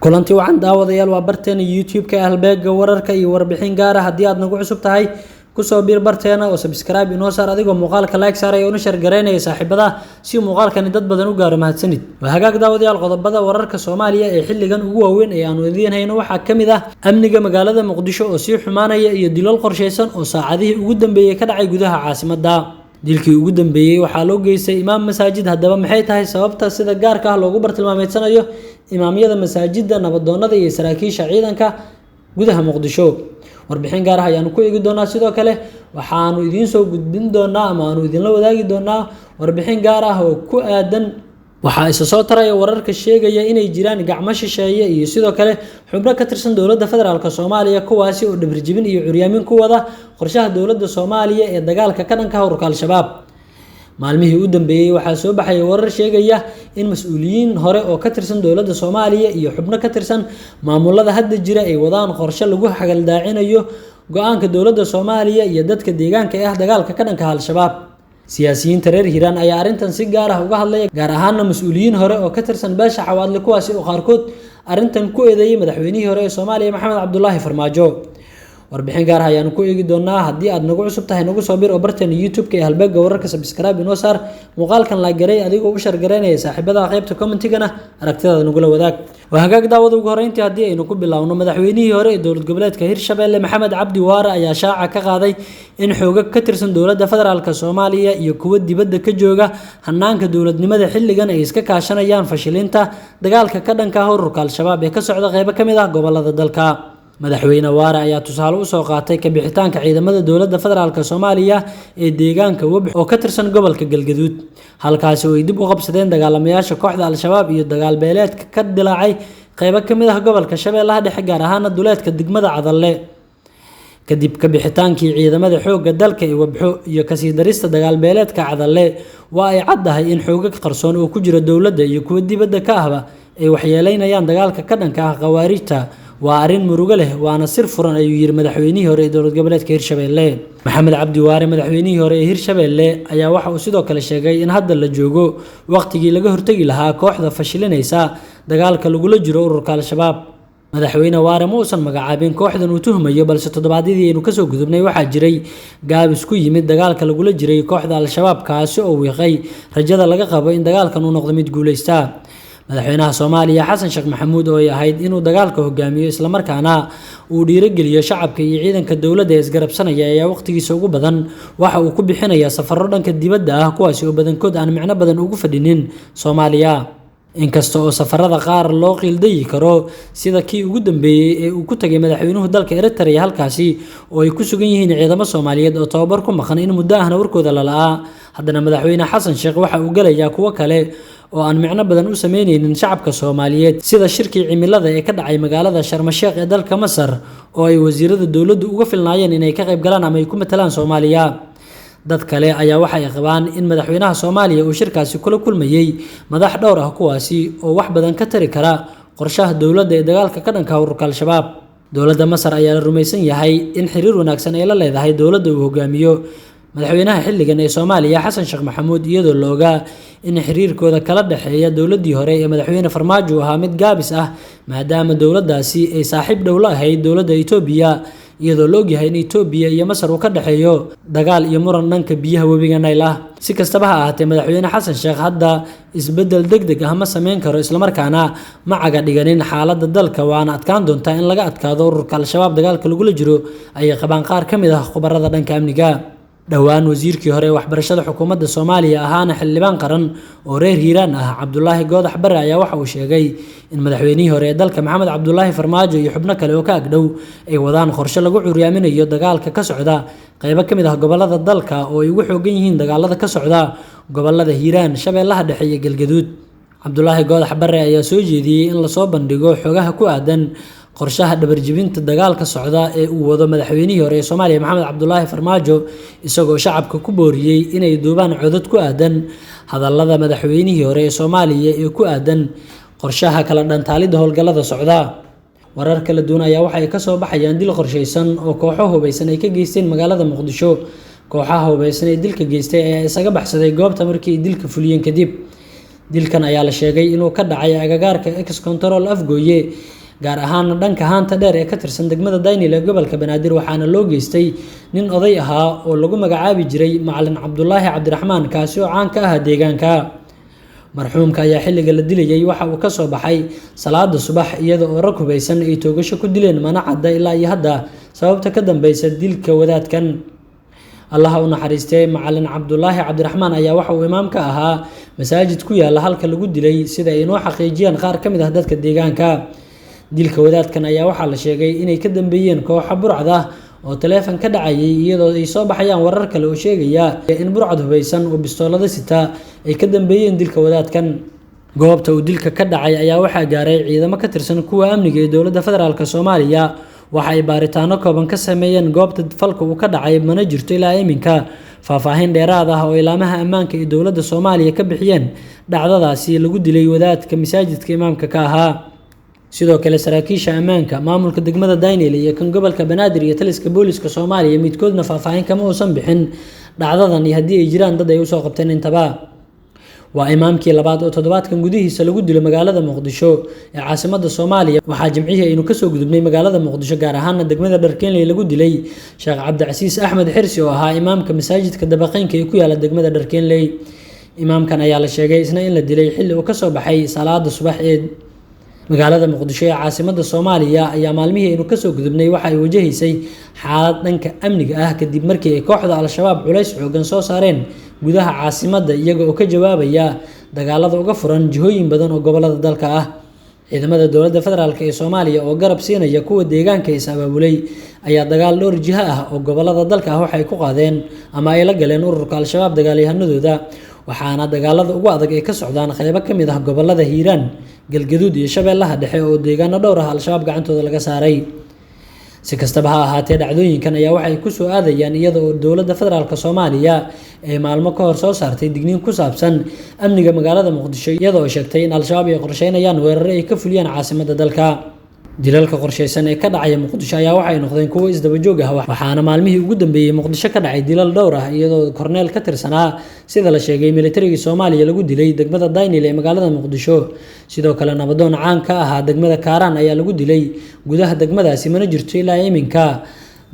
kulanti wacan daawadayaal waa barteena YouTube-ka halbeega wararka iyo warbixin gaar ah haddii aad nagu cusub tahay kusoo biir barteena oo subscribe inoo saar adigoo muuqaalka like saaray oo share gareynaya saaxiibada si muuqaalkani dad badan u gaaro mahadsanid waa hagaag daawadayaal qodobada wararka Soomaaliya ee xilligan ugu waaweyn ee aanu idiin hayno waxaa kamid ah amniga magaalada Muqdisho oo sii xumaanaya iyo dilal qorsheysan oo saacadihii ugu dambeeyay ka dhacay gudaha caasimadda dilkii ugu dambeeyay waxaa loo geystay imaam masaajid haddaba maxay tahay sababta sida gaarka ah loogu bartilmaameedsanayo imaamyada masaajidda nabadoonnada iyo saraakiisha ciidanka gudaha Muqdisho warbixin gaar ah ayaan ku eegi doonaa sidoo kale waxaanu idiin soo gudbin doonaa ama aanu idin la wadaagi doonaa warbixin gaar ah oo ku aadan waxa isa soo taraya wararka sheegaya inay jiraan gacmo shisheeye iyo sidoo kale xubno ka tirsan dawladda federaalka Soomaaliya kuwaasi oo dhabrjibin iyo curyaamin ku wada qorshaha dawladda Soomaaliya ee dagaalka ka dhanka ah ururka al-shabaab maalmihii u dambeeyay waxaa soo baxay warar sheegaya in mas'uuliyiin hore oo ka tirsan dawladda Soomaaliya iyo xubno ka tirsan maamulada hadda jira ay wadaan qorshe lagu xagaldaacinayo go'aanka dawladda Soomaaliya iyo dadka deegaanka ah dagaalka ka dhanka ah al-shabaab siyaasiyiinta reer Hiiraan ayaa arintan si gaar ah uga hadlay gaar ahaan mas'uuliyiin hore oo ka tirsan beesha xawaadle kuwaasi oo qaarkood arintan ku eedeeyay madaxweynihii hore ee Soomaaliya Maxamed Cabdullaahi Farmaajo warbixin gaar ah ayaan ku eegi doonaa haddii aad nagu cusub tahay nagu soo bir oo barteena YouTube-ka ee halbeega wararka subscribe inoo saar muuqaalkan la garay adigoo u share gareynaya saaxiibada qaybta comment-gana aragtidaada nagula wadaag waa hagaag daawada ugu horeyntii haddii aynu ku bilaawno madaxweynihii hore ee dowlad goboleedka Hirshabelle Maxamed Cabdi Waare ayaa shaaca ka qaaday in xoogag ka tirsan dowladda federaalka Soomaaliya iyo kuwa dibadda ka jooga hanaanka dowladnimada xilligan ay iska kaashanayaan fashilinta dagaalka ka dhanka ah ururka al-shabaab ee ka socda qaybo kamid ah gobolada dalka madaxweyne Waare ayaa tusaale u soo qaatay ka bixitaanka ciidamada dawladda federaalka Soomaaliya ee deegaanka Wabix oo ka tirsan gobolka Galgaduud halkaas oo ay dib u qabsadeen dagaalamayaasha kooxda al-shabaab iyo dagaal beeleedka ka dilaacay qaybo kamid ah gobolka Shabeellaha Dhexe gaar ahaan duleedka degmada Cadalle kadib ka bixitaankii ciidamada xoogga dalka ee Wabixo iyo kasii darista dagaal beeleedka Cadalle waa ay caddahay in xoogag qarsoon oo ku jira dawladda iyo kuwa dibadda ka ahba ay waxyeeleynayaan dagaalka ka dhanka ah khawaarijta waa arin murugo leh waana sir furan ayuu yiri madaxweynihii hore ee dowlad goboleedka Hirshabelle Maxamed Cabdi Waare madaxweynihii hore ee Hirshabelle ayaa waxa uu sidoo kale sheegay in hadda la joogo waqtigii laga hortagi lahaa kooxda fashilinaysa dagaalka lagula jiro ururka al-shabaab madaxweyne Waare ma uusan magacaabin kooxdan uu tuhmayo balse toddobaadyadii aynu kasoo gudubnay waxaa jiray gaabis ku yimid dagaalka lagula jiray kooxda al-shabaab kaasi oo wiiqay rajada laga qabo in dagaalkan uu noqdo mid guuleysta madaxweynaha Soomaaliya Xasan Sheekh Maxamuud oo ay ahayd inuu dagaalka hogaamiyo isla markaana uu dhiirigeliyo shacabka iyo ciidanka dawladda ee isgarabsanaya ayaa waqtigiisa ugu badan waxa uu ku bixinayaa safarro dhanka dibadda ah kuwaasi oo badankood aan micno badan ugu fadhinin Soomaaliya inkasta oo safarada qaar loo qiildayi karo sida kii ugu dambeeyay ee uu ku tagay madaxweynuhu dalka Eritrea halkaasi oo ay ku sugan yihiin ciidamo Soomaaliyeed oo tababar ku maqan in muddo ahna warkooda la la'aa haddana madaxweyne Xasan Sheekh waxa uu galayaa kuwa kale oo aan micno badan u sameynaynin shacabka Soomaaliyeed sida shirkii cimilada ee ka dhacay magaalada Sharm el-Sheikh ee dalka Masar oo ay wasiirada dawladdu uga filnaayeen inay ka qayb galaan ama ay ku matalaan Soomaaliya dad kale ayaa waxa ay qabaan in madaxweynaha Soomaaliya uu shirkaasi kula kulmayay madax dhowr ah kuwaasi oo wax badan ka tari kara qorshaha dawladda ee dagaalka ka dhanka ah ururka al-shabaab dawladda Masar ayaa la rumaysan yahay in xiriir wanaagsan ay la leedahay dawladda uu hogaamiyo madaxweynaha xilligan ee Soomaaliya Xasan Sheekh Maxamuud iyadoo looga in xiriirkooda kala dhaxeeya dawladdii hore ee madaxweyne Farmaajo ahaa mid gaabis ah maadaama dawladdaasi ay saaxiib dhow la ahayd dawladda Itoobiya iyadoo loo yahay in Itoobiya iyo Masar uu ka dhaxeeyo dagaal iyo muran dhanka biyaha webiga Nile ah si kastaba ha ahaatee madaxweyne Xasan Sheekh hadda isbedel degdeg ah ma sameyn karo isla markaana ma caga dhiganin xaaladda dalka waana adkaan doontaa in laga adkaado ururka al-shabaab dagaalka lagula jiro ay qabaan qaar kamid ah khubarada dhanka amniga dhawaan wasiirkii hore waxbarashada xukuumadda Soomaaliya ahaana xildhibaan qaran oo reer Hiiraan ah Cabdullaahi Goodax Bare ayaa waxa uu sheegay in madaxweynihii hore ee dalka Maxamed Cabdullaahi Farmaajo iyo xubno kale oo ka agdhow ay wadaan qorshe lagu curyaaminayo dagaalka ka socda qaybo kamid ah gobolada dalka oo ay ugu xoogan yihiin dagaalada ka socda gobolada Hiiraan Shabeellaha Dhexe iyo Galgaduud Cabdullaahi Goodax Bare ayaa soo jeediyay in la soo bandhigo xogaha ku aadan qorshaha dhabarjibinta dagaalka socda ee uu wado madaxweynihii hore ee Soomaaliya Maxamed Cabdullaahi Farmaajo isagoo shacabka ku booriyay inay duubaan codad ku aadan hadallada madaxweynihii hore ee Soomaaliya ee ku aadan qorshaha kala dhantaalida howlgallada socda warar kala duwan ayaa waxa ay ka soo baxayaan dil qorsheysan oo kooxo hubeysan ay ka geysteen magaalada Muqdisho kooxaha hubeysan ee dilka geystay ayaa isaga baxsaday goobta markii ay dilka fuliyeen kadib dilkan ayaa la sheegay inuu ka dhacay agagaarka ex control Afgooye gaar ahaan dhanka haanta dheer ee ka tirsan degmada Daynil ee gobolka Banaadir waxaana loo geystay nin oday ahaa oo lagu magacaabi jiray Macalin Cabdullaahi Cabdiraxmaan kaasi oo caan ka ah deegaanka. marxuumka ayaa xilliga la dilayay waxa uu ka soo baxay salaada subax iyada oo rag hubeysan ay toogasho ku dileen mana cadda ilaa iyo hadda sababta ka dambaysa dilka wadaadkan. Allah u naxariistay Macalin Cabdullaahi Cabdiraxmaan ayaa waxa uu imaam ka ahaa masaajid ku yaala halka lagu dilay sida ay noo xaqiijiyeen qaar ka mid ah dadka deegaanka. dilka wadaadkan ayaa waxaa la sheegay inay ka dambeeyeen kooxo burcad ah oo taleefan ka dhacayay iyadoo ay soo baxayaan warar kale oo sheegaya in burcad hubeysan oo bistoolada sita ay ka dambeeyeen dilka wadaadkan. goobta uu dilka ka dhacay ayaa waxaa gaaray ciidamo ka tirsan kuwa amniga ee dowladda federaalka Soomaaliya waxa ay baaritaano kooban ka sameeyeen goobta falka uu ka dhacay mana jirto ilaa iminka faahfaahin dheeraad ah oo ilaamaha ammaanka ee dowladda Soomaaliya ka bixiyeen dhacdadaasi lagu dilay wadaadka masaajidka imaamka ka ahaa. sidoo kale saraakiisha ammaanka maamulka degmada Daynil iyo kan gobolka Banaadir iyo taliska booliska Soomaaliya midkoodna faahfaahin kama uusan bixin dhacdadan iyo haddii ay jiraan dad ay u soo qabteen intaba. waa imaamkii labaad oo toddobaadkan gudihiisa lagu dilo magaalada Muqdisho ee caasimadda Soomaaliya. waxaa jimcihii aynu ka soo gudubnay magaalada Muqdisho gaar ahaan degmada Dharkeenley lagu dilay Sheekh Cabdicasiis Axmed Xirsi oo ahaa imaamka masaajidka Dabaqeynka ee ku yaala degmada Dharkeenley. imaamkan ayaa la sheegay isna in la dilay xilli uu ka soo baxay salaada subax ee magaalada Muqdisho ee caasimadda Soomaaliya ayaa maalmihii aynu ka soo gudubnay waxa ay wajahaysay xaalad dhanka amniga ah kadib markii ay kooxda Al-Shabaab culays xoogan soo saareen gudaha caasimadda iyaga oo ka jawaabaya dagaalada uga furan jihooyin badan oo gobolada dalka ah. ciidamada dowladda federaalka ee Soomaaliya oo garab siinaya kuwa deegaanka is abaabulay ayaa dagaal dhowr jiha ah oo gobolada dalka ah waxay ku qaadeen ama ay la galeen ururka Al-Shabaab dagaalyahanadooda waxaana dagaalada ugu adag ay ka socdaan qaybo ka mid ah gobolada Hiiraan, Galgaduud iyo Shabeellaha Dhexe oo deegaano dhowr ah Al-Shabaab gacantooda laga saaray. si kastaba ha ahaatee dhacdooyinkan ayaa waxay ku soo aadayaan iyada oo dowladda federaalka Soomaaliya ee maalmo ka hor soo saartay digniin ku saabsan amniga magaalada Muqdisho iyada oo sheegtay in Al-Shabaab ay qorsheynayaan weeraro ay ka fuliyaan caasimadda dalka. dilalka qorsheysan ee ka dhacaya Muqdisho ayaa waxay noqdeen kuwo isdaba joog ah waxaana maalmihii ugu dambeeyay Muqdisho ka dhacay dilal dhowr ah iyadoo korneel ka tirsanaa sida la sheegay militariga Soomaaliya lagu dilay degmada Daynil ee magaalada Muqdisho. sidoo kale nabadoon caan ka ah degmada Kaaraan ayaa lagu dilay gudaha degmadaasi mana jirto ilaa iminka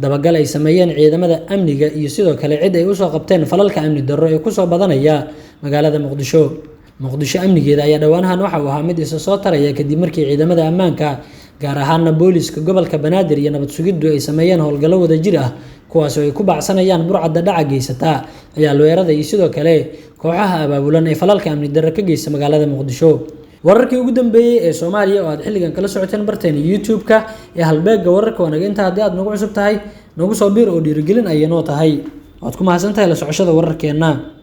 dabagal ay sameeyeen ciidamada amniga iyo sidoo kale cid ay u soo qabteen falalka amni darro ee ku soo badanaya magaalada Muqdisho. amnigeeda ayaa dhawaanahan waxa uu ahaa mid isa soo taraya kadib markii ciidamada ammaanka gaar ahaan booliska gobolka Banaadir iyo nabad sugiddu ay sameeyeen howlgallo wada jir ah kuwaas oo ay ku bacsanayaan burcadda dhaca geysata ayaa weerarada iyo sidoo kale kooxaha abaabulan ee falalka amni darro ka geysta magaalada Muqdisho. wararkii ugu dambeeyay ee Soomaaliya oo aad xilligan kala socoteen barteena YouTube-ka ee halbeega wararka wanaag inta haddii aad nagu cusub tahay nagu soo biir oo dhiirigelin ay noo tahay waad ku mahadsantahay la socoshada wararkeena.